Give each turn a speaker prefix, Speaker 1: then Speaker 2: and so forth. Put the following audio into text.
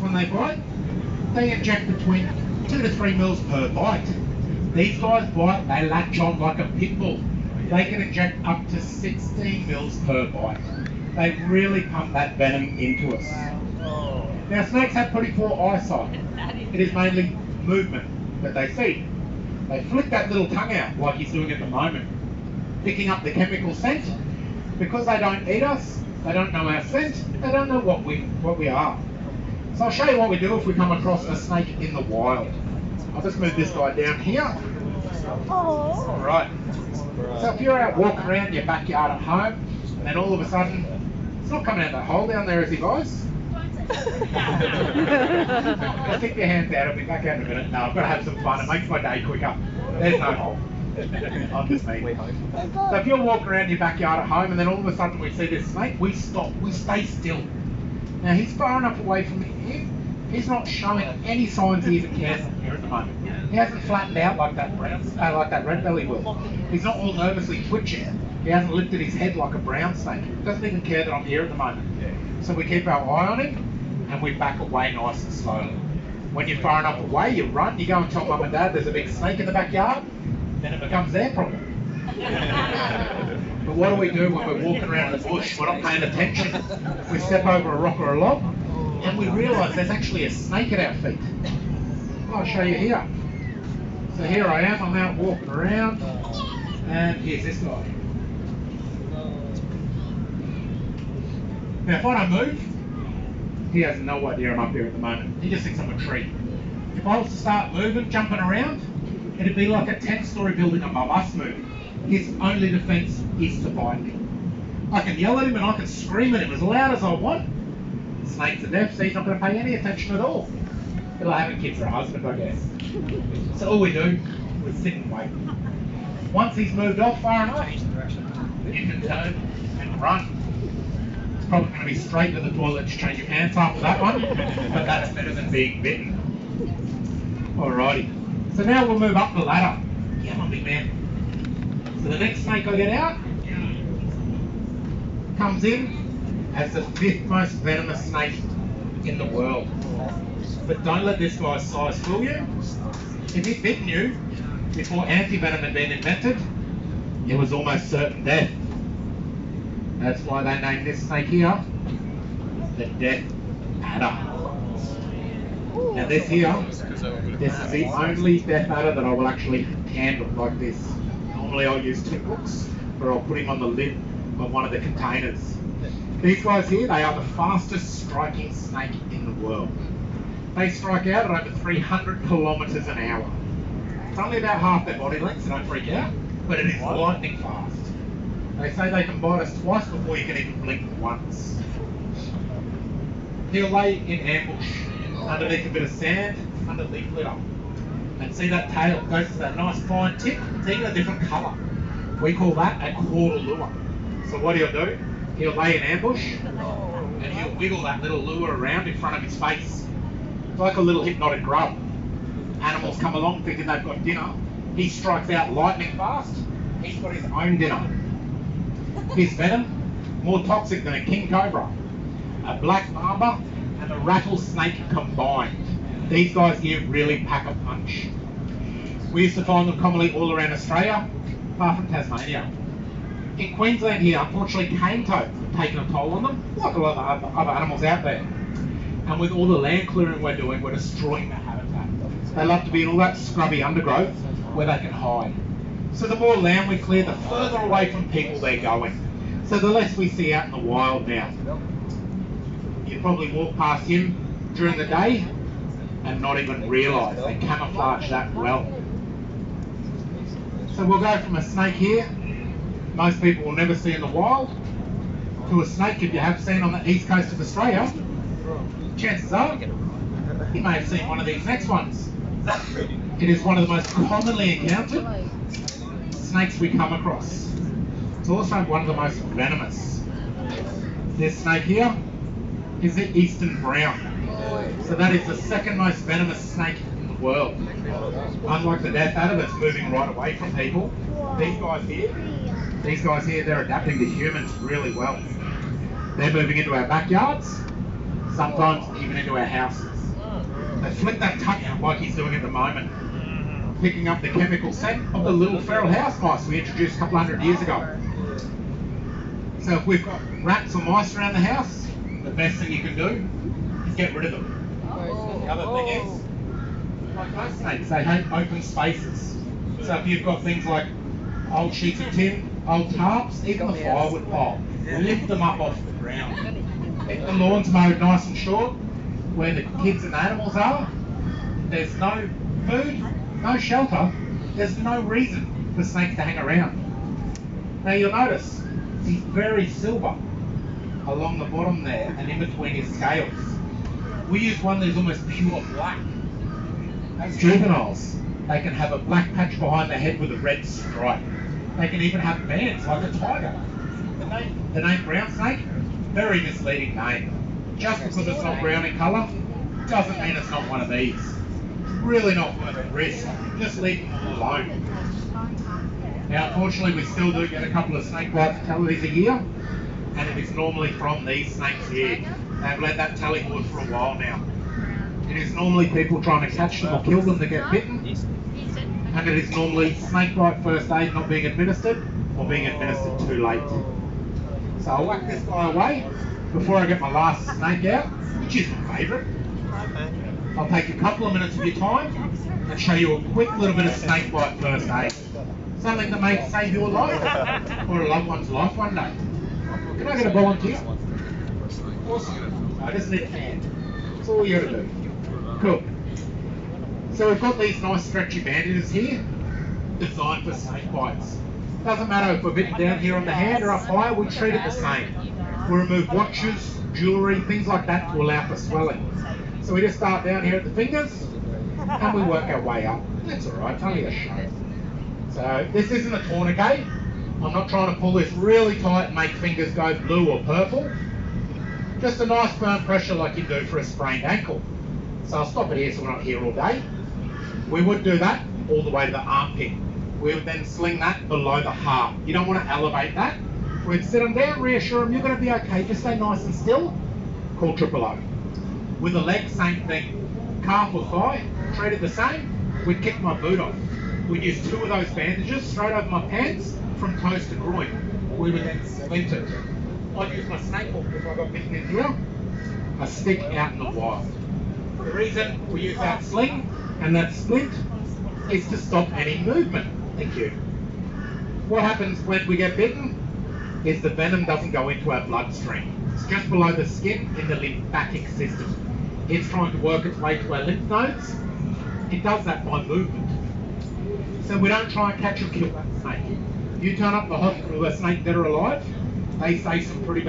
Speaker 1: when they bite, they inject between 2 to 3 mils per bite. These guys bite, they latch on like a pit bull. They can inject up to 16 mils per bite. They really pump that venom into us. Now snakes have pretty poor eyesight. It is mainly movement that they see. They flick that little tongue out like he's doing at the moment, picking up the chemical scent. Because they don't eat us, they don't know our scent, they don't know what we are. So I'll show you what we do if we come across a snake in the wild. I'll just move this guy down here. Alright. So if you're out walking around your backyard at home, and then all of a sudden, it's not coming out that hole down there, is it, guys? Just stick your hands out, I'll be back out in a minute. No, I've got to have some fun, it makes my day quicker. There's no hole. I'm just me. So if you're walking around your backyard at home and then all of a sudden we see this snake, we stop, we stay still. Now he's far enough away from here, he's not showing any signs he even cares here at the moment. He hasn't flattened out like that red belly will. He's not all nervously twitching. He hasn't lifted his head like a brown snake. He doesn't even care that I'm here at the moment. So we keep our eye on him and we back away nice and slowly. When you're far enough away, you run, you go and tell mum and dad there's a big snake in the backyard, then it becomes their problem. But what do we do when we're walking around the bush, we're not paying attention? We step over a rock or a log, and we realise there's actually a snake at our feet. I'll show you here. So here I am, I'm out walking around, and here's this guy. Now if I don't move, he has no idea I'm up here at the moment. He just thinks I'm a tree. If I was to start moving, jumping around, it'd be like a 10-story building above us moving. His only defence is to bite me. I can yell at him and I can scream at him as loud as I want. Snakes are deaf, so he's not going to pay any attention at all. It'll have a kid for a husband, I guess. So all we do, we sit and wait. Once he's moved off far enough, you can turn and run. It's probably going to be straight to the toilet to change your pants after that one, but that's better than being bitten. Alrighty. So now we'll move up the ladder. Come on, big man. So the next snake I get out comes in as the 5th most venomous snake in the world. But don't let this guy's size fool you. If he'd bitten you before anti-venom had been invented, it was almost certain death. That's why they named this snake here the Death Adder. Now this here, this is the only death adder that I will actually handle like this. Normally I'll use tip hooks, or I'll put him on the lid of one of the containers. These guys here, they are the fastest striking snake in the world. They strike out at over 300 kilometres an hour. It's only about half their body length, so don't freak out, but it is lightning fast. They say they can bite us twice before you can even blink once. He'll lay in ambush underneath a bit of sand, under leaf litter. And see that tail goes to that nice fine tip, it's even a different colour. We call that a quarter lure. So what he'll do, he'll lay in ambush and he'll wiggle that little lure around in front of his face. It's like a little hypnotic grub. Animals come along thinking they've got dinner. He strikes out lightning fast, he's got his own dinner. His venom, more toxic than a king cobra, a black mamba and a rattlesnake combined. These guys here really pack a punch. We used to find them commonly all around Australia, apart from Tasmania. In Queensland here, unfortunately, cane toads have taken a toll on them, like a lot of other animals out there. And with all the land clearing we're doing, we're destroying their habitat. They love to be in all that scrubby undergrowth where they can hide. So the more land we clear, the further away from people they're going. So the less we see out in the wild now. You probably walk past him during the day and not even realise they camouflage that well. So we'll go from a snake here, most people will never see in the wild, to a snake if you have seen on the east coast of Australia. Chances are, you may have seen one of these next ones. It is one of the most commonly encountered snakes we come across. It's also one of the most venomous. This snake here is the eastern brown. So that is the 2nd most venomous snake in the world. Unlike the death adder that's moving right away from people, these guys here, they're adapting to humans really well. They're moving into our backyards, sometimes even into our houses. They flick that tongue out like he's doing at the moment, picking up the chemical scent of the little feral house mice we introduced a couple hundred years ago. So if we've got rats or mice around the house, the best thing you can do is get rid of them. The other thing is, like most snakes, they hate open spaces. So if you've got things like old sheets of tin, old tarps, even the firewood pile, lift them up off the ground. If the lawn's mowed nice and short, where the kids and animals are, there's no food, no shelter, there's no reason for snakes to hang around. Now you'll notice, he's very silver along the bottom there and in between his scales. We use one that's almost pure black. As juveniles, they can have a black patch behind the head with a red stripe. They can even have bands like a tiger. The name brown snake, very misleading name. Just because it's not brown in colour, doesn't mean it's not one of these. Really not worth the risk. Just leave them all alone. Now, unfortunately, we still do get a couple of snake bite fatalities a year, and it is normally from these snakes here. They've led that tally board for a while now. It is normally people trying to catch them or kill them that get bitten, and it is normally snake bite first aid not being administered or being administered too late. So I'll whack this guy away before I get my last snake out, which is my favourite. I'll take a couple of minutes of your time and show you a quick little bit of snake bite first aid. Something that may save your life or a loved one's life one day. Can I get a volunteer? Awesome. I just need a hand. That's all you gotta do. Cool. So we've got these nice stretchy bandages here, designed for snake bites. Doesn't matter if we're bitten down here on the hand or up high, we treat it the same. We remove watches, jewellery, things like that to allow for swelling. So we just start down here at the fingers, and we work our way up. That's alright, it's only a show. So this isn't a tourniquet. I'm not trying to pull this really tight and make fingers go blue or purple. Just a nice firm pressure like you do for a sprained ankle. So I'll stop it here so we're not here all day. We would do that all the way to the armpit. We would then sling that below the heart. You don't want to elevate that. We'd sit them down, reassure them you're going to be okay, just stay nice and still. Call triple O. With the leg, same thing. Calf or thigh, treat it the same. We'd kick my boot off. We'd use 2 of those bandages straight over my pants from toes to groin. We would then splint it. I'd use my snake hook if I got bitten in here, a stick out in the wild. The reason we use that sling and that splint is to stop any movement. Thank you. What happens when we get bitten is the venom doesn't go into our bloodstream. It's just below the skin in the lymphatic system. It's trying to work its way to our lymph nodes. It does that by movement. So we don't try and catch or kill that snake. You turn up the hospital with a snake dead or alive, they say some pretty bad